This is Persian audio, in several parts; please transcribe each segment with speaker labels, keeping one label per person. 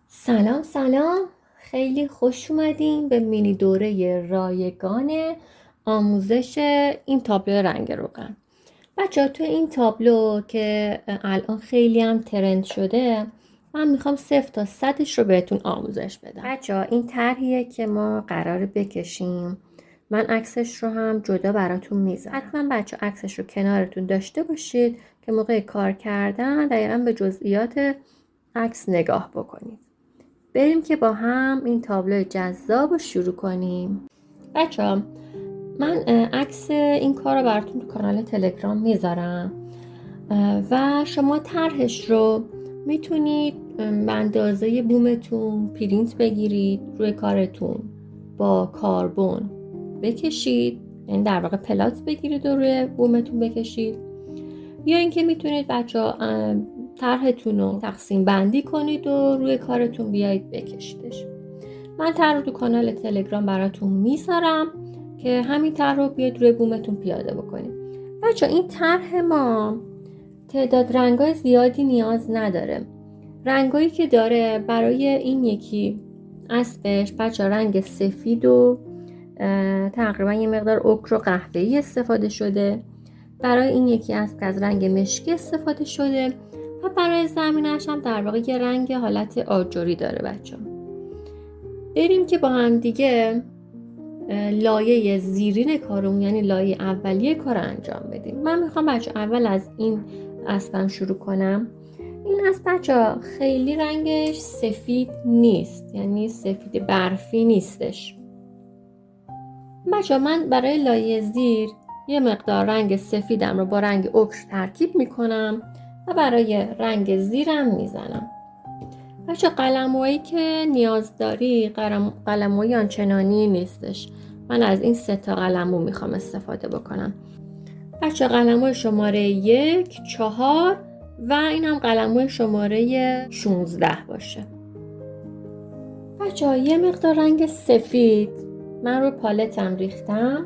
Speaker 1: سلام سلام، خیلی خوش اومدین به مینی دوره رایگان آموزش این تابلو رنگ روغن. بچه تو این تابلو که الان خیلی هم ترند شده، من میخوام 0 تا 100ش رو بهتون آموزش بدم. بچه این طرحیه که ما قراره بکشیم. من عکسش رو هم جدا براتون میذارم. حتما بچه عکسش رو کنارتون داشته باشید که موقع کار کردن دقیقا به جزئیات عکس نگاه بکنید. بریم که با هم این تابلو جذاب رو شروع کنیم. بچه من عکس این کار رو براتون تو کانال تلگرام میذارم و شما طرحش رو میتونید به اندازه بومتون پرینت بگیرید، روی کارتون با کاربن بکشید، یعنی در واقع پلات بگیرید و روی بومتون بکشید، یا اینکه میتونید بچه طرحتون رو تقسیم بندی کنید و روی کارتون بیایید بکشیدش. من طرح رو تو کانال تلگرام براتون میذارم که همین طرح رو بیاید روی بومتون پیاده بکنید. بچه این طرح ما تعداد رنگای زیادی نیاز نداره. رنگایی که داره برای این یکی اسبش بچه رنگ سفید و تقریبا یه مقدار اوکر و قهوه‌ای استفاده شده. برای این یکی اسب از رنگ مشکی استفاده شده و برای زمینش هم در واقع یه رنگ حالت آجوری داره. بچه بریم که با هم دیگه لایه زیرین کارمون، یعنی لایه اولیه کار انجام بدیم. من میخوام بچه اول از این اسبم شروع کنم. این اسب بچه خیلی رنگش سفید نیست، یعنی سفید برفی نیستش. بچه من برای لایه زیر یه مقدار رنگ سفیدم رو با رنگ اوکر ترکیب میکنم و برای رنگ زیرم میزنم. بچه قلموهایی که نیاز داری قلموهایی آنچنانی نیستش. من از این 3 تا قلمو میخوام استفاده بکنم. بچه قلمو شماره 1، 4 و این هم قلمو شماره 16 باشه. بچه یه مقدار رنگ سفید من رو پالتم ریختم.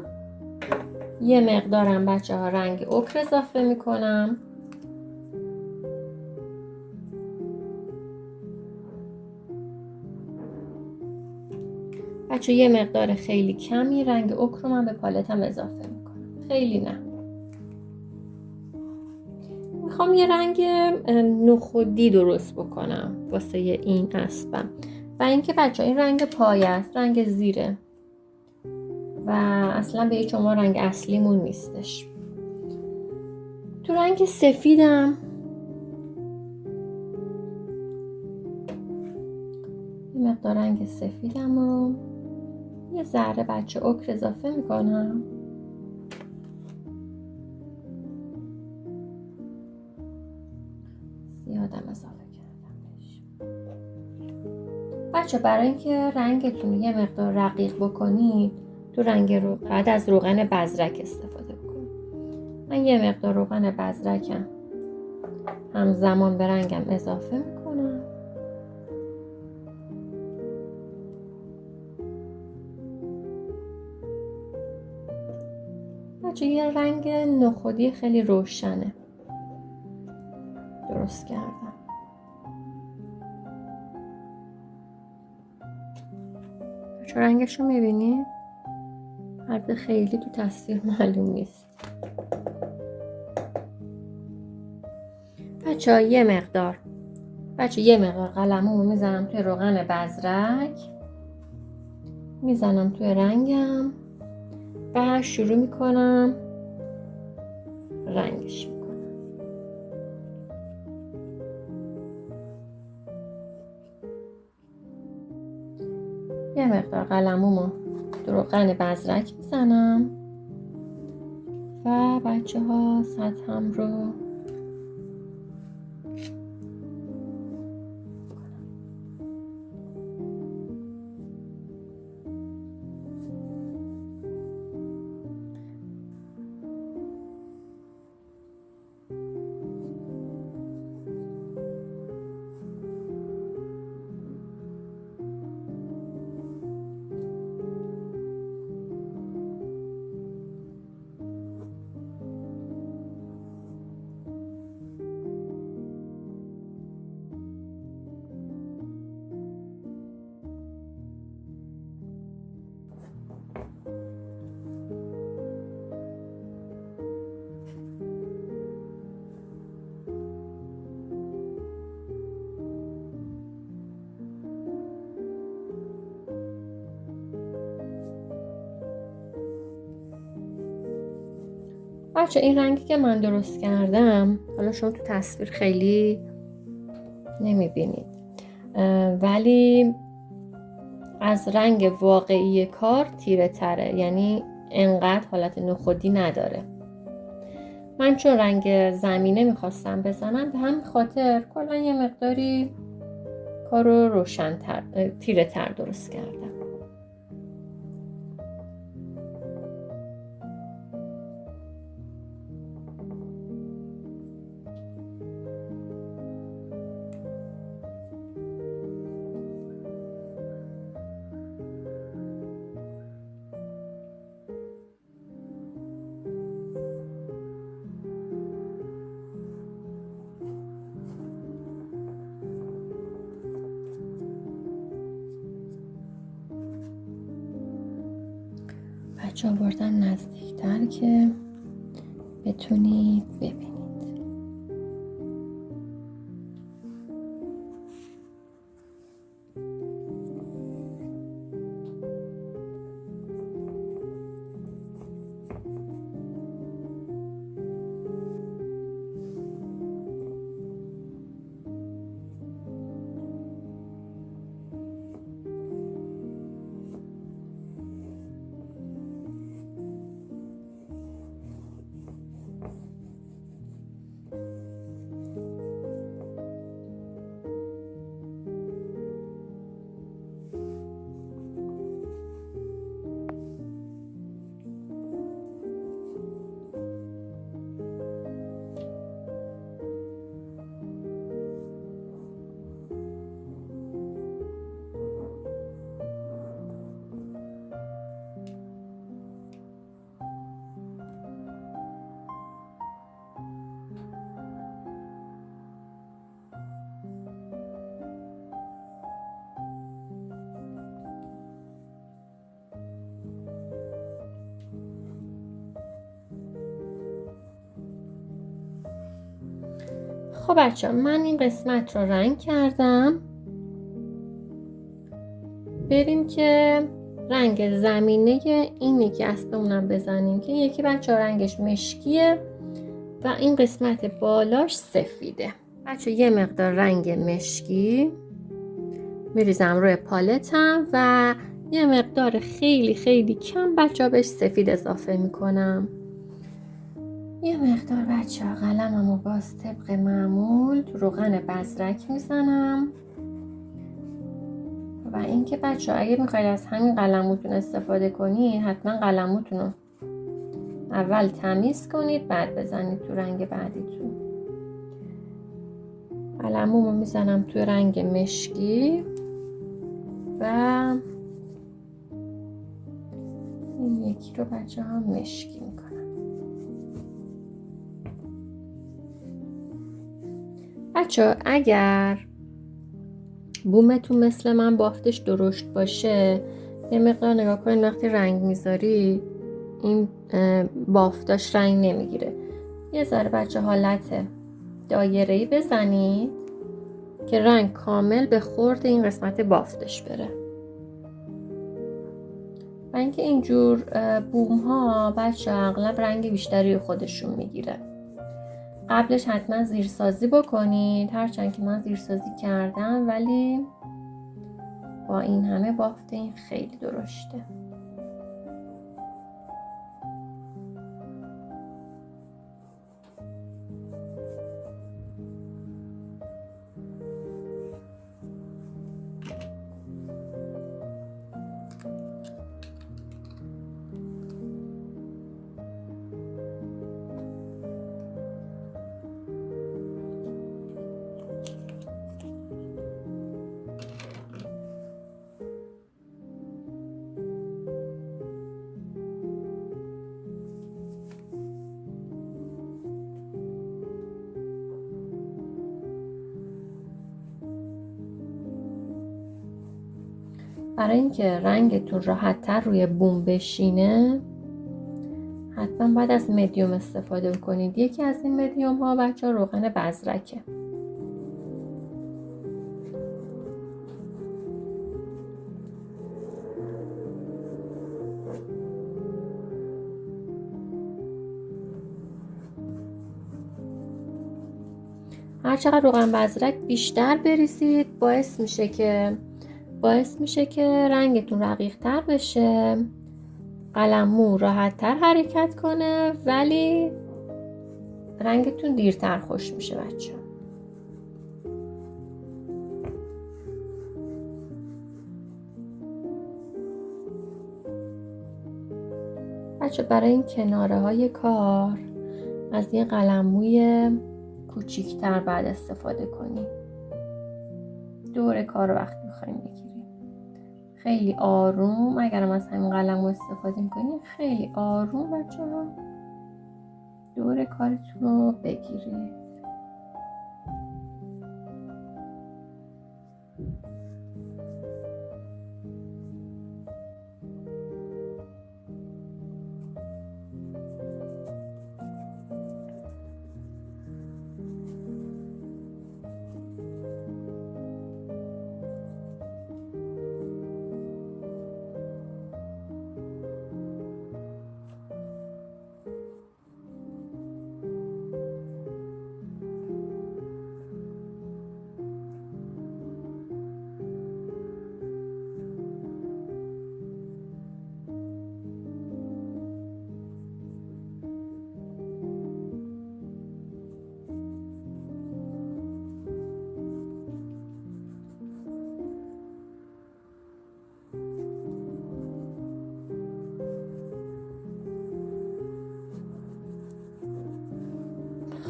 Speaker 1: یه مقدارم بچه ها رنگ اوکر اضافه میکنم. بچه یه مقدار خیلی کمی رنگ اوکر رو من به پالتم اضافه میکنم، خیلی نه. میخوام یه رنگ نخودی درست بکنم واسه این اسبم و اینکه بچه این رنگ پایه است، رنگ زیره و اصلا به هیچ عنوان رنگ اصلیمون نیستش. تو رنگ سفیدم یه مقدار رنگ سفیدم رو یه ذره بچه اوکر اضافه میکنم. زیادم اضافه کردمش. بچه برای اینکه رنگتون یه مقدار رقیق بکنید تو رنگ رو بعد از روغن بزرک استفاده بکنید. من یه مقدار روغن بزرکم همزمان به رنگم اضافه میکنم. بچه یه رنگ نخودی خیلی روشنه درست کردم. بچه رنگش رو میبینید؟ البته خیلی تو تصویر معلوم نیست. بچه یه مقدار قلمو رو میزنم توی روغن بزرک، میزنم توی رنگم و شروع میکنم رنگش میکنم. یه مقدار قلمومو تو روغن بزرک میزنم و بچه ها سطحم رو بچه این رنگی که من درست کردم، حالا شما تو تصویر خیلی نمیبینید ولی از رنگ واقعی کار تیره تره، یعنی انقدر حالت نخودی نداره. من چون رنگ زمینه میخواستم بزنم، به همین خاطر کلا یه مقداری کارو روشن‌تر تیره تر درست کردم. بچه آوردم نزدیکتر که بتونید ببینید. خب بچه من این قسمت رو رنگ کردم. بریم که رنگ زمینه این یکی اسبمونم بزنیم که یکی بچه رنگش مشکیه و این قسمت بالاش سفیده. بچه یه مقدار رنگ مشکی میریزم روی پالتم و یه مقدار خیلی خیلی کم بچه بهش سفید اضافه میکنم. یه مقدار بچه قلممو باز طبق معمول تو روغن بزرک میزنم و اینکه بچه اگه میخواید از همین قلموتون استفاده کنید حتما قلموتون رو اول تمیز کنید بعد بزنید تو رنگ بعدیتون. قلمومو میزنم تو رنگ مشکی و این یکی رو بچه هم مشکی میکنم. بچه اگر بومتون مثل من بافتش درشت باشه یه مقدار نگاه کنید وقتی رنگ میذاری این بافتاش رنگ نمیگیره. یه ذره بچه حالت دایره‌ای بزنید که رنگ کامل به خورد این قسمت بافتش بره. و اینکه اینجور بوم ها بچه اغلب رنگ بیشتری خودشون میگیره. قبلش حتما زیرسازی بکنید، هرچند که من زیرسازی کردم ولی با این همه بافت این خیلی درشته. برای اینکه رنگتون راحت‌تر روی بوم بشینه حتما باید از مدیوم استفاده کنید. یکی از این مدیوم ها بچه روغن بزرکه. چقدر روغن بزرک بیشتر بریزید باعث میشه که رنگتون رقیق‌تر بشه، قلمو راحت‌تر حرکت کنه، ولی رنگتون دیرتر خوش میشه بچه. برای این کناره های کار از یه قلموی کوچیک‌تر بعد استفاده کنیم. دور کار رو وقتی می‌خوایم بگیریم خیلی آروم، اگرم از همین قلمو استفاده می‌کنیم خیلی آروم بچه‌ها دور کارتون رو بگیرید.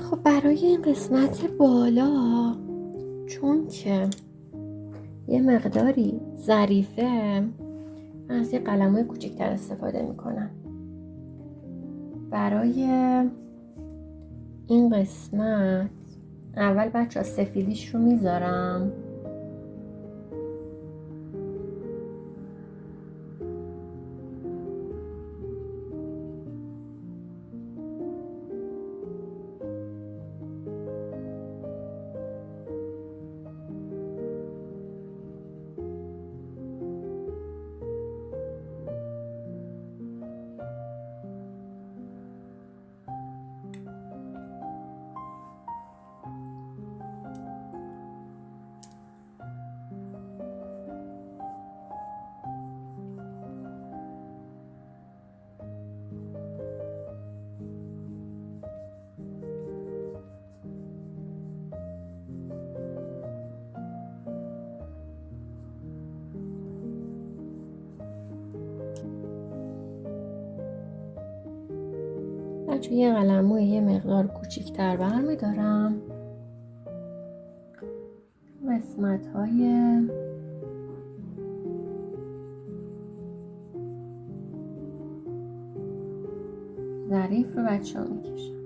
Speaker 1: خب برای این قسمت بالا چون که یه مقداری ظریفه، من از یه قلموی کوچیک‌تر استفاده میکنم. برای این قسمت اول بچه سفیدیش رو میذارم، بچه یه قلموی یه مقدار کوچیک‌تر برمیدارم، قسمت‌های ظریف رو بچه ها میکشم.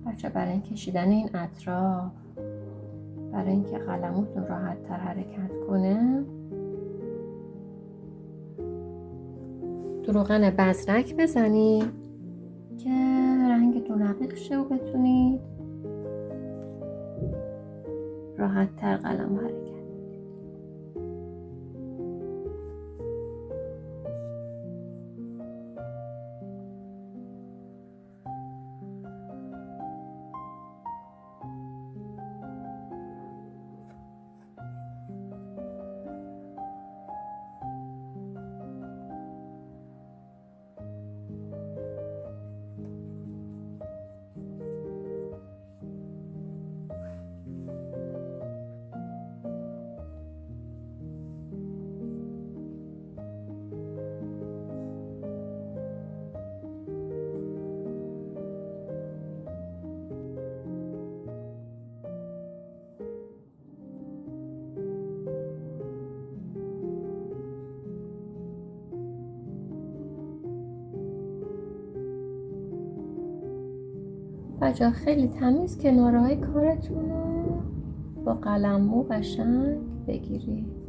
Speaker 1: بچه برای این کشیدن این اطراف، برای اینکه قلمتون راحت تر حرکت کنه، روغن بزرک بزنید که رنگتون رقیق شه و بتونید راحت تر قلم حرکت. بچه‌ها خیلی تمیز کنارهای کارتون رو با قلممو قشنگ بگیرید.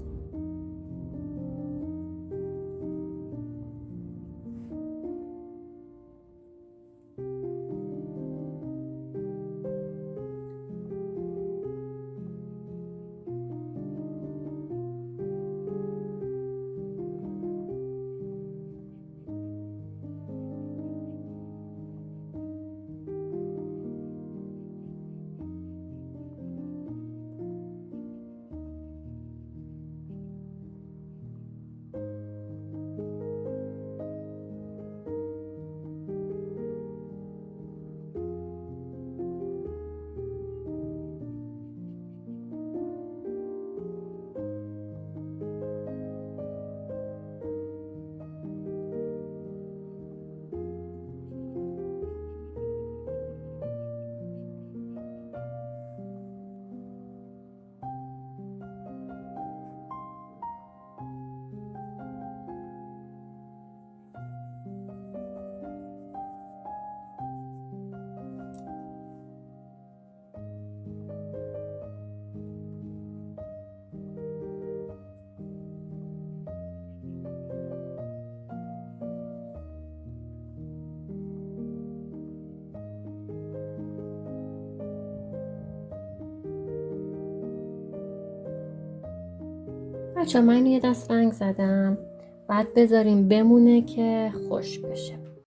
Speaker 1: بچه من یه دست رنگ زدم، بعد بذاریم بمونه که خشک بشه.